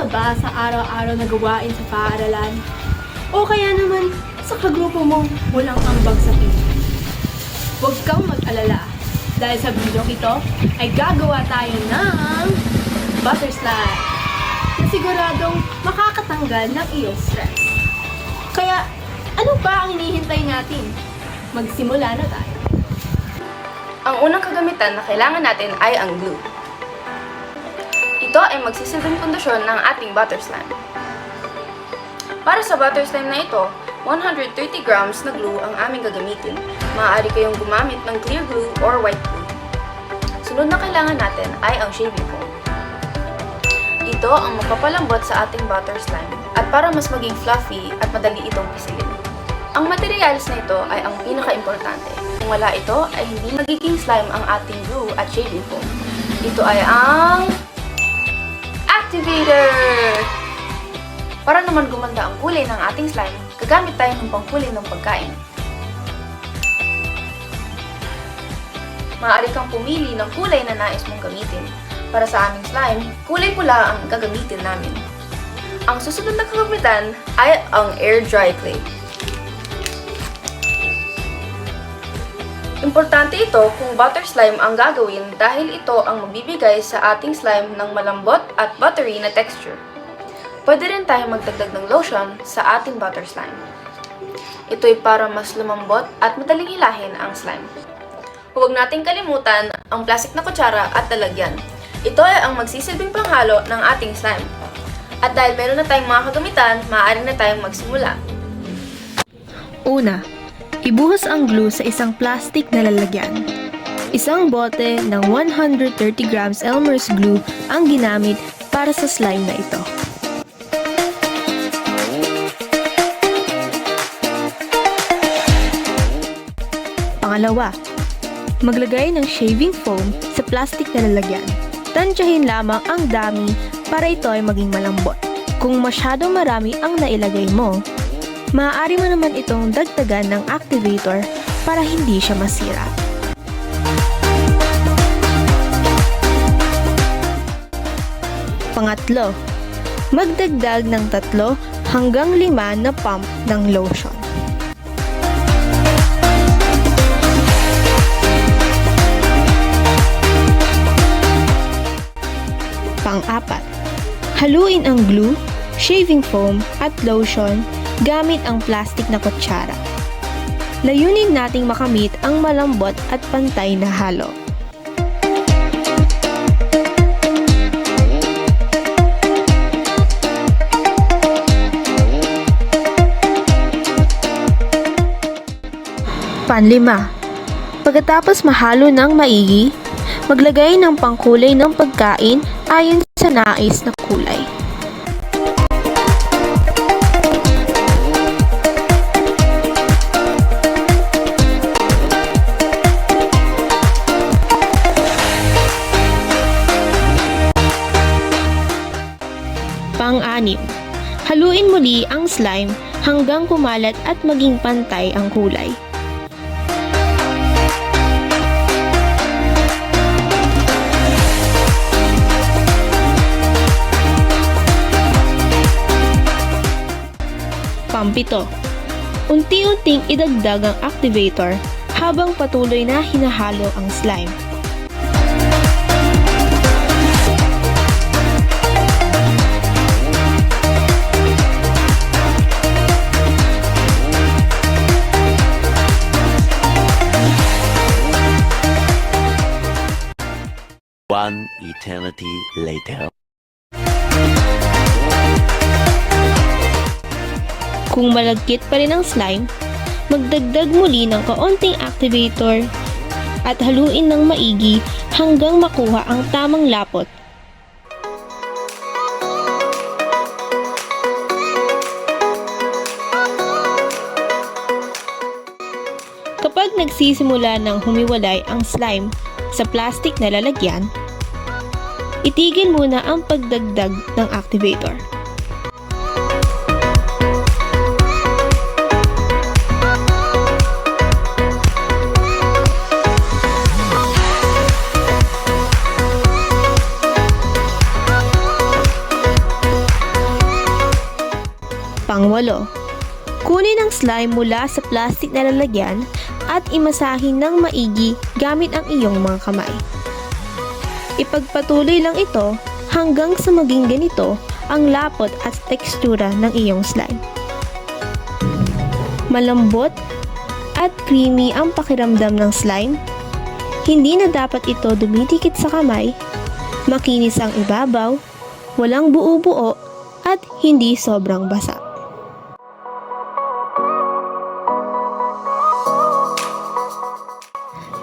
ba sa araw-araw na gawain sa paaralan? O kaya naman sa kagrupo mo walang ambag sa piling? Huwag kang mag-alala dahil sa video ito ay gagawa tayo ng butter slide na siguradong makakatanggal ng iyong stress. Kaya ano pa ang hinihintay natin? Magsimula na tayo. Ang unang kagamitan na kailangan natin ay ang glue. Ito ay magsisilbing pundasyon ng ating butter slime. Para sa butter slime na ito, 130 grams na glue ang aming gagamitin. Maaari kayong gumamit ng clear glue or white glue. Sunod na kailangan natin ay ang shaving foam. Ito ang magpapalambot sa ating butter slime at para mas maging fluffy at madali itong pisilin. Ang materials na ito ay ang pinaka-importante. Kung wala ito, ay hindi magiging slime ang ating glue at shaving foam. Ito ay ang activator! Para naman gumanda ang kulay ng ating slime, gagamit tayo ng pangkulay ng pagkain. Maaari kang pumili ng kulay na nais mong gamitin. Para sa aming slime, kulay pula ang gagamitin namin. Ang susunod na kagamitan ay ang air dry clay. Importante ito kung butter slime ang gagawin dahil ito ang magbibigay sa ating slime ng malambot at buttery na texture. Pwede rin tayo magdagdag ng lotion sa ating butter slime. Ito ay para mas lumambot at madaling hilahin ang slime. Huwag nating kalimutan ang plastic na kutsara at lalagyan. Ito ay ang magsisilbing panghalo ng ating slime. At dahil meron na tayong mga kagamitan, maaari na tayong magsimula. Una, ibuhos ang glue sa isang plastic na lalagyan. Isang bote ng 130 grams Elmer's glue ang ginamit para sa slime na ito. Pangalawa, maglagay ng shaving foam sa plastic na lalagyan. Tansyahin lamang ang dami para ito ay maging malambot. Kung masyadong marami ang nailagay mo, maaari mo naman itong dagdagan ng activator para hindi siya masira. Pangatlo, magdagdag ng 3 hanggang 5 na pump ng lotion. Pang-apat, haluin ang glue, shaving foam at lotion gamit ang plastic na kutsara. Layunin nating makamit ang malambot at pantay na halo. Panlima, pagkatapos mahalo ng maigi, maglagay ng pangkulay ng pagkain ayon sa nais na kulay. Pang-anim, haluin muli ang slime hanggang kumalat at maging pantay ang kulay. Pang-pito, unti-unting idagdag ang activator habang patuloy na hinahalo ang slime. One eternity later. Kung malagkit pa rin ang slime, magdagdag muli ng kaunting activator at haluin ng maigi hanggang makuha ang tamang lapot. Kapag nagsisimula ng humiwalay ang slime sa plastic na lalagyan, itigil muna ang pagdagdag ng activator. lolo. Kunin ang slime mula sa plastic na lalagyan at imasahin ng maigi gamit ang iyong mga kamay. Ipagpatuloy lang ito hanggang sa maging ganito ang lapot at tekstura ng iyong slime. Malambot at creamy ang pakiramdam ng slime. Hindi na dapat ito dumidikit sa kamay, makinis ang ibabaw, walang buo-buo at hindi sobrang basa.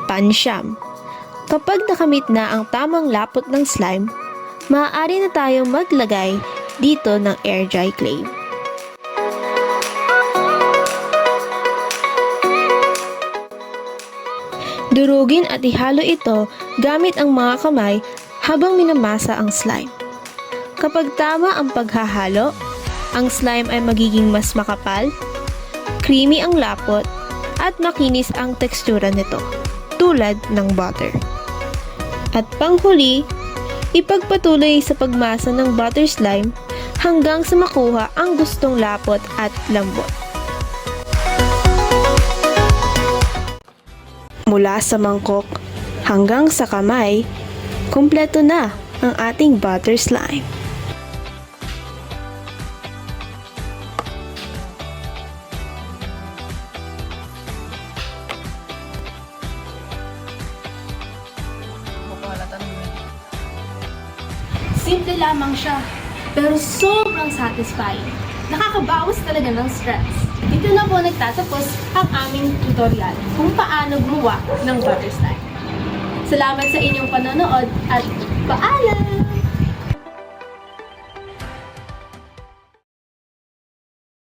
Pansyam. Kapag nakamit na ang tamang lapot ng slime, maaari na tayong maglagay dito ng air dry clay. Durugin at ihalo ito gamit ang mga kamay habang minamasa ang slime. Kapag tama ang paghahalo, ang slime ay magiging mas makapal, creamy ang lapot, at makinis ang tekstura nito, tulad ng butter. At panghuli, ipagpatuloy sa pagmasa ng butter slime hanggang sa makuha ang gustong lapot at lambot. Mula sa mangkok hanggang sa kamay, kumpleto na ang ating butter slime. Simple lamang siya, pero sobrang satisfying. Nakakabawas talaga ng stress. Dito na po nagtatapos ang aming tutorial kung paano gumawa ng butter slime. Salamat sa inyong panonood at paalam!